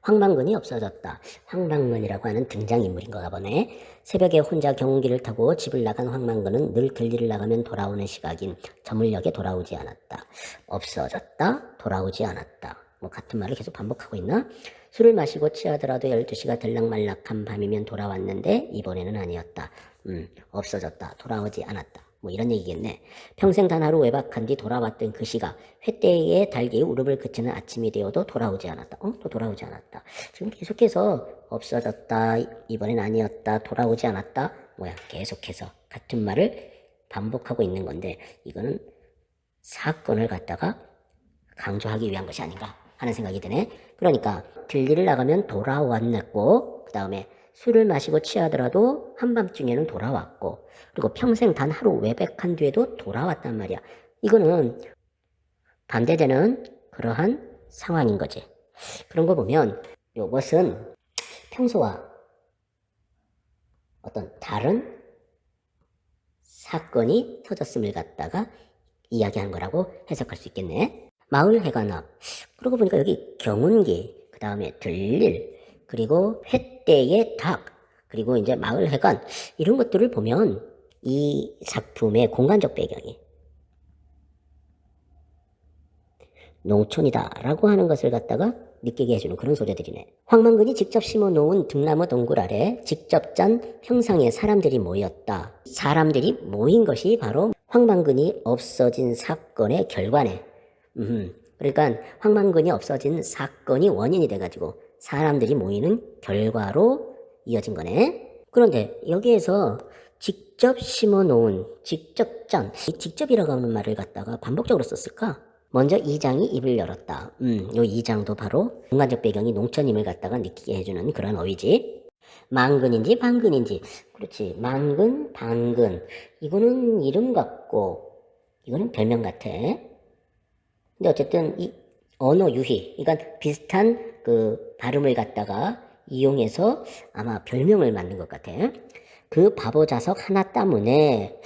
황망근이 없어졌다. 황망근이라고 하는 등장인물인가 보네. 새벽에 혼자 경운기를 타고 집을 나간 황망근은 늘 들리를 나가면 돌아오는 시각인 저물녘에 돌아오지 않았다. 없어졌다. 돌아오지 않았다. 뭐 같은 말을 계속 반복하고 있나? 술을 마시고 취하더라도 12시가 들락말락한 밤이면 돌아왔는데 이번에는 아니었다. 없어졌다. 돌아오지 않았다. 뭐 이런 얘기겠네. 평생 단 하루 외박한 뒤 돌아왔던 그 시각, 횟대의 달기의 울음을 그치는 아침이 되어도 돌아오지 않았다. 또 돌아오지 않았다. 지금 계속해서 없어졌다, 이번엔 아니었다, 돌아오지 않았다, 뭐야, 계속해서 같은 말을 반복하고 있는 건데, 이거는 사건을 갖다가 강조하기 위한 것이 아닌가 하는 생각이 드네. 그러니까 들리를 나가면 돌아왔고, 그 다음에 술을 마시고 취하더라도 한밤중에는 돌아왔고, 그리고 평생 단 하루 외백한 뒤에도 돌아왔단 말이야. 이거는 반대되는 그러한 상황인 거지. 그런 거 보면 이것은 평소와 어떤 다른 사건이 터졌음을 갖다가 이야기한 거라고 해석할 수 있겠네. 마을 해관 앞. 그러고 보니까 여기 경운기, 그 다음에 들릴, 그리고 횟대의 닭, 그리고 이제 마을 해관, 이런 것들을 보면 이 작품의 공간적 배경이 농촌이다 라고 하는 것을 갖다가 느끼게 해주는 그런 소재들이네. 황망근이 직접 심어놓은 등나무 동굴 아래 직접 짠 형상의 사람들이 모였다. 사람들이 모인 것이 바로 황망근이 없어진 사건의 결과네. 그러니까 황망근이 없어진 사건이 원인이 돼가지고 사람들이 모이는 결과로 이어진 거네. 그런데 여기에서 직접 심어놓은, 직접 짠, 이 직접이라고 하는 말을 갖다가 반복적으로 썼을까? 먼저 이장이 입을 열었다. 요 이장도 바로 공간적 배경이 농촌임을 갖다가 느끼게 해주는 그런 어휘지. 만근인지 반근인지. 그렇지. 만근, 반근. 이거는 이름 같고, 이거는 별명 같아. 근데 어쨌든 이 언어 유희, 그러니까 비슷한 그 발음을 갖다가 이용해서 아마 별명을 만든 것 같아. 그 바보 자석 하나 때문에,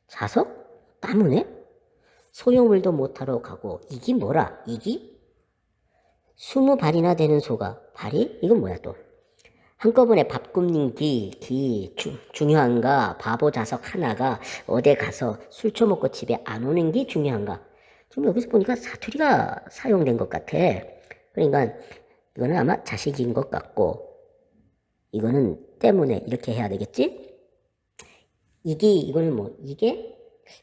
자석? 때문에? 소용물도 못하러 가고, 이기 뭐라? 이기? 20발이나 되는 소가, 발이? 이건 뭐야 또? 한꺼번에 밥 굽는 중요한가? 바보 자석 하나가 어디 가서 술 처먹고 집에 안 오는 게 중요한가? 지금 여기서 보니까 사투리가 사용된 것 같아. 그러니까 이거는 아마 자식인 것 같고, 이거는 때문에 이렇게 해야 되겠지? 이거는 뭐, 이게?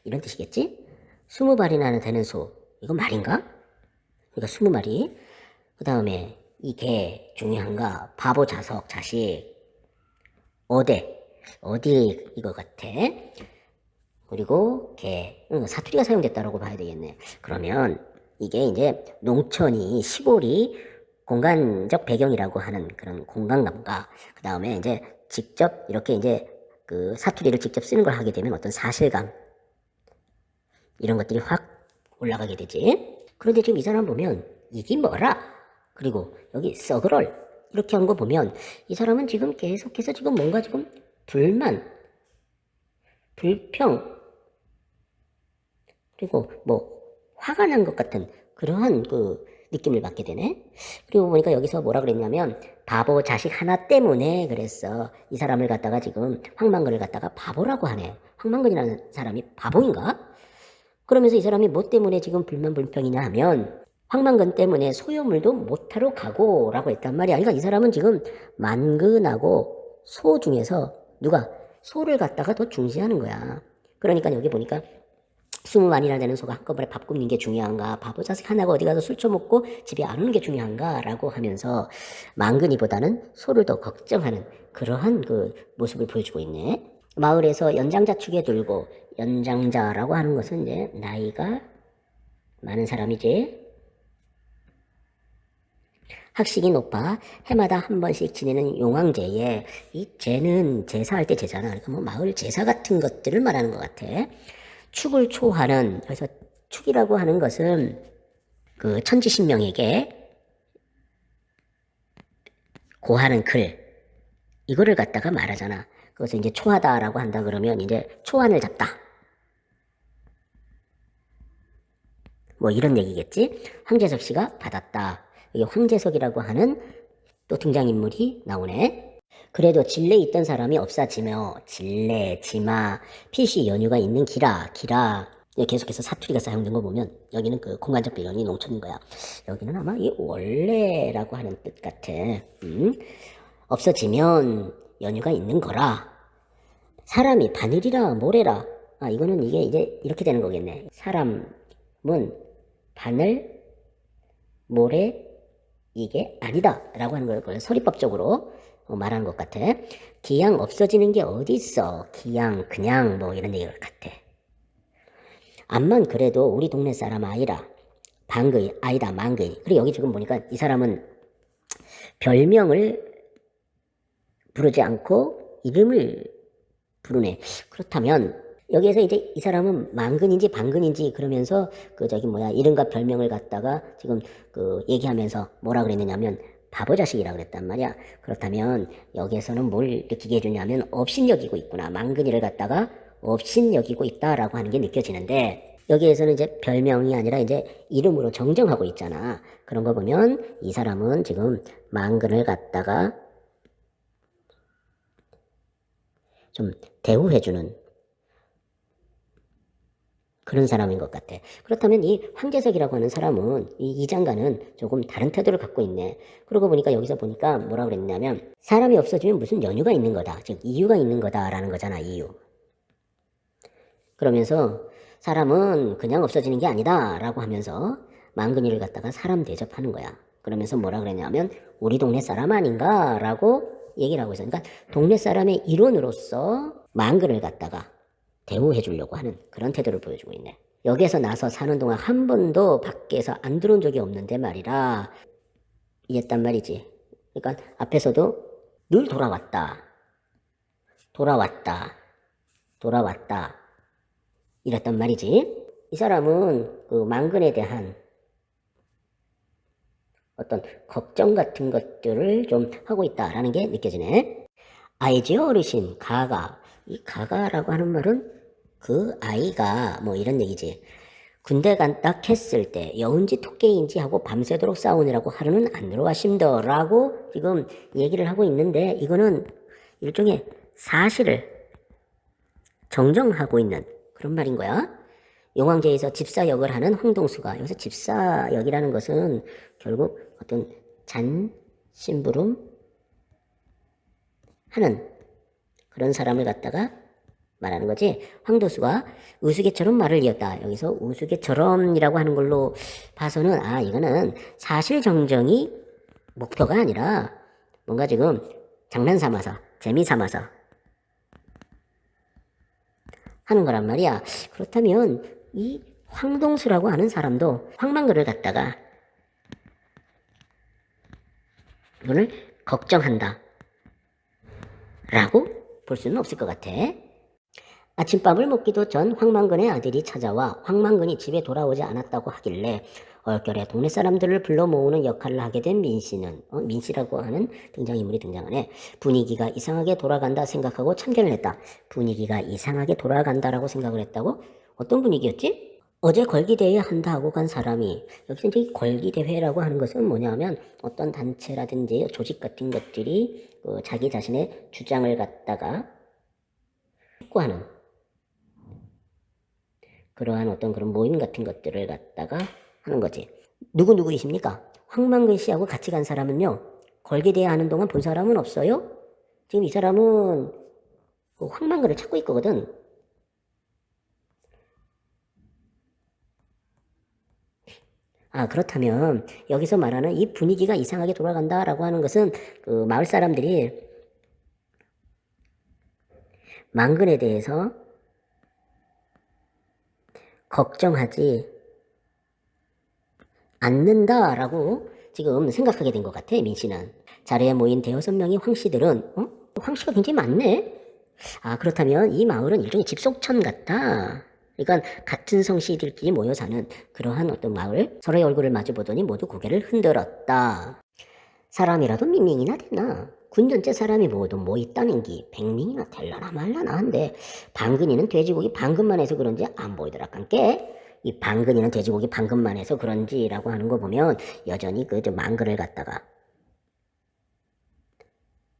이런 뜻이겠지? 20발이나 되는 소. 이거 말인가? 그러니까 20마리. 그 다음에 이 개 중요한가? 바보 자석 자식. 어디 이거 같아? 그리고 개. 사투리가 사용됐다라고 봐야 되겠네. 그러면 이게 이제 농촌이 시골이 공간적 배경이라고 하는 그런 공간감과 그 다음에 이제 직접 이렇게 이제 그 사투리를 직접 쓰는 걸 하게 되면 어떤 사실감 이런 것들이 확 올라가게 되지. 그런데 지금 이 사람 보면 이게 뭐라? 그리고 여기 썩으럴 이렇게 한 거 보면 이 사람은 지금 계속해서 지금 뭔가 지금 불만, 불평, 그리고 뭐 화가 난 것 같은 그러한 그 느낌을 받게 되네. 그리고 보니까 여기서 뭐라 그랬냐면 바보 자식 하나 때문에 그랬어. 이 사람을 갖다가 지금 황망근을 갖다가 바보라고 하네. 황망근이라는 사람이 바보인가? 그러면서 이 사람이 뭐 때문에 지금 불만 불평이냐 하면 황망근 때문에 소유물도 못하러 가고 라고 했단 말이야. 그러니까 이 사람은 지금 만근하고 소 중에서 누가 소를 갖다가 더 중시하는 거야. 그러니까 여기 보니까 20마리나 되는 소가 한꺼번에 밥 굽는 게 중요한가, 바보 자식 하나가 어디 가서 술 처먹고 집에 안 오는 게 중요한가 라고 하면서 만근이보다는 소를 더 걱정하는 그러한 그 모습을 보여주고 있네. 마을에서 연장자 축에 들고, 연장자라고 하는 것은 이제 나이가 많은 사람이지. 학식이 높아 해마다 한 번씩 지내는 용왕제에, 이 제는 제사할 때 제잖아. 그러니까 뭐 마을 제사 같은 것들을 말하는 것 같아. 축을 초하는, 그래서 축이라고 하는 것은 그 천지신명에게 고하는 글, 이거를 갖다가 말하잖아. 그것을 이제 초하다라고 한다 그러면 이제 초안을 잡다. 뭐 이런 얘기겠지. 황제석 씨가 받았다. 이게 황제석이라고 하는 또 등장인물이 나오네. 그래도 진례에 있던 사람이 없어지며 진례, 지마, 필시 연유가 있는 기라, 계속해서 사투리가 사용된 거 보면 여기는 그 공간적 배경이 농촌인 거야. 여기는 아마 이 원래라고 하는 뜻 같아. 없어지면 연유가 있는 거라. 사람이 바늘이라 모래라. 아, 이거는 이게 이제 이렇게 되는 거겠네. 사람은 바늘, 모래, 이게 아니다 라고 하는 걸 서리법적으로 말하는 것 같아. 기양 없어지는 게 어디 있어. 기양 그냥 뭐 이런 얘기 같아. 암만 그래도 우리 동네 사람 아이라. 방귀 아니다 망귀. 그리고 여기 지금 보니까 이 사람은 별명을 부르지 않고 이름을 부르네. 그렇다면 여기에서 이제 이 사람은 망근인지 방근인지 그러면서 이름과 별명을 갖다가 지금 얘기하면서 뭐라 그랬느냐면 바보 자식이라 그랬단 말이야. 그렇다면 여기에서는 뭘 느끼게 해주냐면 업신여기고 있구나. 망근이를 갖다가 업신여기고 있다라고 하는 게 느껴지는데, 여기에서는 이제 별명이 아니라 이제 이름으로 정정하고 있잖아. 그런 거 보면 이 사람은 지금 망근을 갖다가 좀 대우해주는 그런 사람인 것 같아. 그렇다면 이 황재석이라고 하는 사람은 이 장관은 조금 다른 태도를 갖고 있네. 그러고 보니까 여기서 보니까 뭐라 그랬냐면 사람이 없어지면 무슨 연유가 있는 거다. 즉 이유가 있는 거다라는 거잖아. 이유. 그러면서 사람은 그냥 없어지는 게 아니다 라고 하면서 망근이를 갖다가 사람 대접하는 거야. 그러면서 뭐라 그랬냐면 우리 동네 사람 아닌가 라고 얘기를 하고 있어. 그러니까 동네 사람의 일원으로서 망근을 갖다가 대우해 주려고 하는 그런 태도를 보여주고 있네. 여기에서 나서 사는 동안 한 번도 밖에서 안 들어온 적이 없는데 말이라 이랬단 말이지. 그러니까 앞에서도 늘 돌아왔다 이랬단 말이지. 이 사람은 그 망근에 대한 어떤 걱정 같은 것들을 좀 하고 있다라는 게 느껴지네. 아이지요 어르신 가가. 이 가가라고 하는 말은 그 아이가 뭐 이런 얘기지. 군대 간다 했을 때 여운지 토끼인지 하고 밤새도록 싸우느라고 하루는 안 들어가심더라고 지금 얘기를 하고 있는데, 이거는 일종의 사실을 정정하고 있는 그런 말인 거야. 용왕제에서 집사 역을 하는 황동수가, 여기서 집사역이라는 것은 결국 어떤 잔심부름 하는 그런 사람을 갖다가 말하는 거지. 황도수가 우스개처럼 말을 이었다. 여기서 우스개처럼이라고 하는 걸로 봐서는 이거는 사실 정정이 목표가 아니라 뭔가 지금 장난 삼아서 재미 삼아서 하는 거란 말이야. 그렇다면 이 황동수라고 하는 사람도 황망근을 갖다가 이거를 걱정한다 라고 볼 수는 없을 것 같아. 아침밥을 먹기도 전 황망근의 아들이 찾아와 황망근이 집에 돌아오지 않았다고 하길래 얼결에 동네 사람들을 불러 모으는 역할을 하게 된 민씨는 민씨라고 하는 등장인물이 등장하네. 분위기가 이상하게 돌아간다 생각하고 참견을 했다. 분위기가 이상하게 돌아간다라고 생각을 했다고? 어떤 분위기였지? 어제 걸기대회 한다 하고 간 사람이, 여기서 이제 걸기대회라고 하는 것은 뭐냐면 어떤 단체라든지 조직 같은 것들이 자기 자신의 주장을 갖다가 확고하는 그러한 어떤 그런 모임 같은 것들을 갖다가 하는 거지. 누구이십니까? 황망근 씨하고 같이 간 사람은요, 걸기대회 하는 동안 본 사람은 없어요? 지금 이 사람은 황망근을 찾고 있거든. 그렇다면 여기서 말하는 이 분위기가 이상하게 돌아간다라고 하는 것은 그 마을 사람들이 망근에 대해서 걱정하지 않는다라고 지금 생각하게 된 것 같아. 민씨는. 자리에 모인 대여섯 명의 황씨들은 황씨가 굉장히 많네. 그렇다면 이 마을은 일종의 집속촌 같다. 그러니까 같은 성씨들끼리 모여 사는 그러한 어떤 마을. 서로의 얼굴을 마주보더니 모두 고개를 흔들었다. 사람이라도 밍밍이나 되나. 군전째 사람이 모두 뭐 있다는 기 100명이나 될라나 말라나 한데 방근이는 돼지고기 방금만 해서 그런지 안 보이더라 깐께. 이 방근이는 돼지고기 방금만 해서 그런지라고 하는 거 보면 여전히 저 망근을 갖다가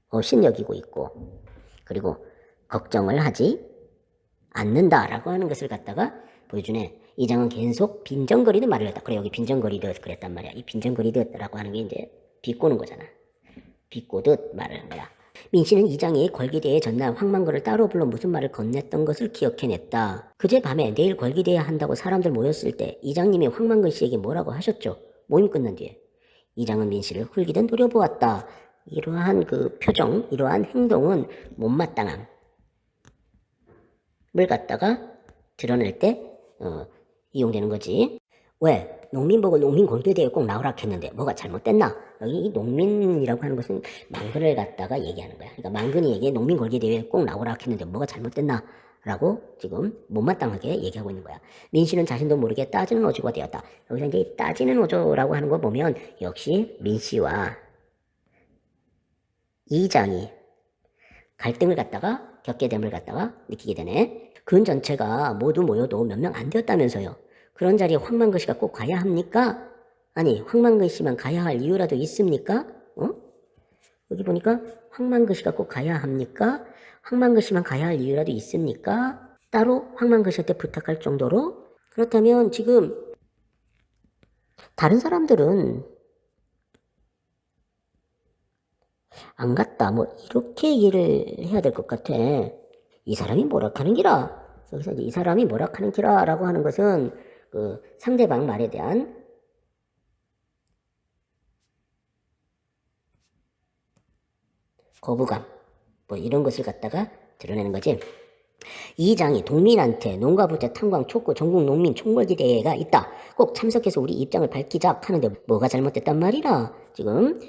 업신여기고 있고, 그리고 걱정을 하지 않는다라고 하는 것을 갖다가 보여주네. 이장은 계속 빈정거리듯 말을 했다. 그래, 여기 빈정거리듯 그랬단 말이야. 이 빈정거리듯라고 하는 게 이제 비꼬는 거잖아. 비꼬듯 말을 한 거야. 민씨는 이장이 걸기대회 전날 황만거를 따로 불러 무슨 말을 건넸던 것을 기억해냈다. 그제 밤에 내일 걸기대회 한다고 사람들 모였을 때 이장님이 황만근 씨에게 뭐라고 하셨죠? 모임 끝난 뒤에. 이장은 민씨를 훌기듯 노려보았다. 이러한 그 표정, 이러한 행동은 못마땅함을 갖다가 드러낼 때 이용되는 거지. 왜? 농민 보고 농민 걸기대회에 꼭 나오라 했는데 뭐가 잘못됐나? 여기 이 농민이라고 하는 것은 만근을 갖다가 얘기하는 거야. 그러니까 만근이에게 농민 걸기대회에 꼭 나오라 했는데 뭐가 잘못됐나? 라고 지금 못마땅하게 얘기하고 있는 거야. 민씨는 자신도 모르게 따지는 어조가 되었다. 여기서 이제 따지는 어조라고 하는 거 보면 역시 민씨와 이장이 갈등을 갖다가 겪게 됨을 갖다가 느끼게 되네. 근 전체가 모두 모여도 몇 명 안 되었다면서요. 그런 자리에 황만근 씨가 꼭 가야 합니까? 아니, 황만근 씨만 가야 할 이유라도 있습니까? 여기 보니까 황만근 씨가 꼭 가야 합니까? 황만근 씨만 가야 할 이유라도 있습니까? 따로 황만근 씨한테 부탁할 정도로? 그렇다면 지금 다른 사람들은 안 갔다 뭐 이렇게 얘기를 해야 될 것 같아. 이 사람이 뭐라 하는 기라. 여기서 이제 이 사람이 뭐라 하는 기라 라고 하는 것은 그 상대방 말에 대한 거부감 뭐 이런 것을 갖다가 드러내는 거지. 이장이 동민한테 농가부채 탐광 촉구 전국 농민 총궐기 대회가 있다. 꼭 참석해서 우리 입장을 밝히자 하는데 뭐가 잘못됐단 말이라. 지금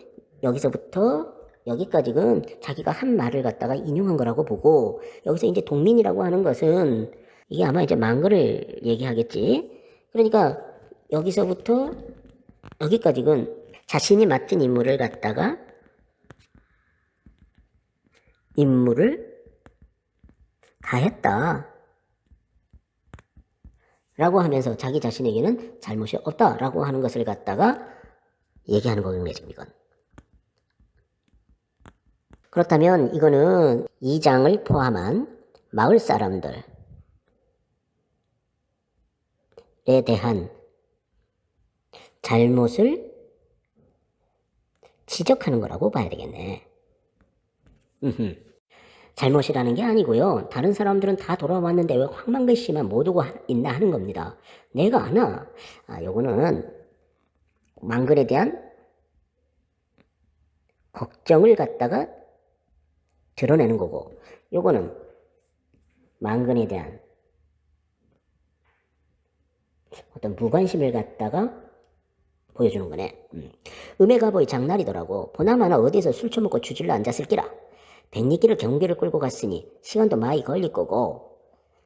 여기서부터 여기까지는 자기가 한 말을 갖다가 인용한 거라고 보고, 여기서 이제 동민이라고 하는 것은 이게 아마 이제 만거를 얘기하겠지. 그러니까 여기서부터 여기까지는 자신이 맡은 임무를 갖다가 임무를 다 했다 라고 하면서 자기 자신에게는 잘못이 없다 라고 하는 것을 갖다가 얘기하는 거겠네 지금 이건. 그렇다면 이거는 이장을 포함한 마을 사람들에 대한 잘못을 지적하는 거라고 봐야 되겠네. 잘못이라는 게 아니고요. 다른 사람들은 다 돌아왔는데 왜 황만근 씨만 못 오고 있나 하는 겁니다. 내가 아나. 요거는 만근에 대한 걱정을 갖다가 드러내는 거고, 요거는 만근에 대한 어떤 무관심을 갖다가 보여주는 거네. 음해가보이 장날이더라고. 보나마나 어디서 술 처먹고 주질러 앉았을 기라. 백리길을 경계를 끌고 갔으니 시간도 많이 걸릴 거고,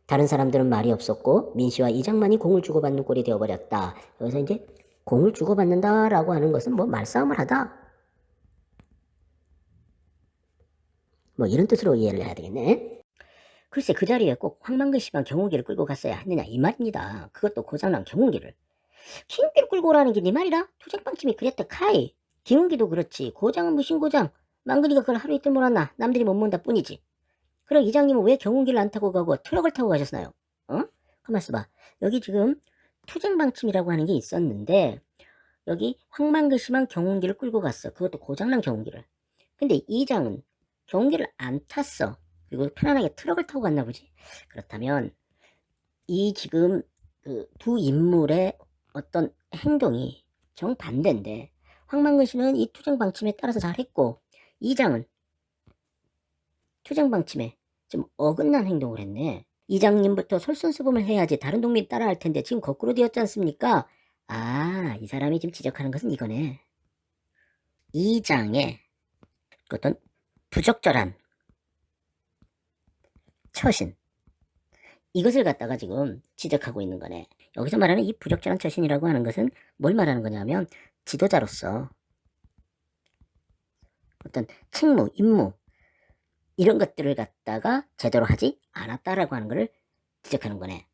다른 사람들은 말이 없었고 민씨와 이장만이 공을 주고받는 꼴이 되어버렸다. 여기서 이제 공을 주고받는다라고 하는 것은 뭐 말싸움을 하다 뭐 이런 뜻으로 이해를 해야 되겠네. 글쎄 그 자리에 꼭 황만근 씨만 경운기를 끌고 갔어야 했느냐 이 말입니다. 그것도 고장난 경운기를. 경운기를 끌고 오라는 게 네 말이라? 투쟁방침이 그랬다 카이. 경운기도 그렇지 고장은 무슨 고장. 만근이가 그걸 하루 이틀 몰았나 남들이 못 본다 뿐이지. 그럼 이장님은 왜 경운기를 안 타고 가고 트럭을 타고 가셨나요? 가만 있어봐. 여기 지금 투쟁방침이라고 하는 게 있었는데 여기 황만근 씨만 경운기를 끌고 갔어. 그것도 고장난 경운기를. 근데 이장은 경운기를 안 탔어. 그리고 편안하게 트럭을 타고 갔나 보지. 그렇다면 이 지금 그 두 인물의 어떤 행동이 정반대인데, 황만근 씨는 이 투쟁방침에 따라서 잘했고 이장은 투쟁방침에 좀 어긋난 행동을 했네. 이장님부터 솔선수범을 해야지 다른 동민이 따라할 텐데 지금 거꾸로 되었지 않습니까? 이 사람이 지금 지적하는 것은 이거네. 이장의 어떤 부적절한 처신, 이것을 갖다가 지금 지적하고 있는 거네. 여기서 말하는 이 부적절한 처신이라고 하는 것은 뭘 말하는 거냐면 지도자로서 어떤 책무, 임무 이런 것들을 갖다가 제대로 하지 않았다라고 하는 것을 지적하는 거네.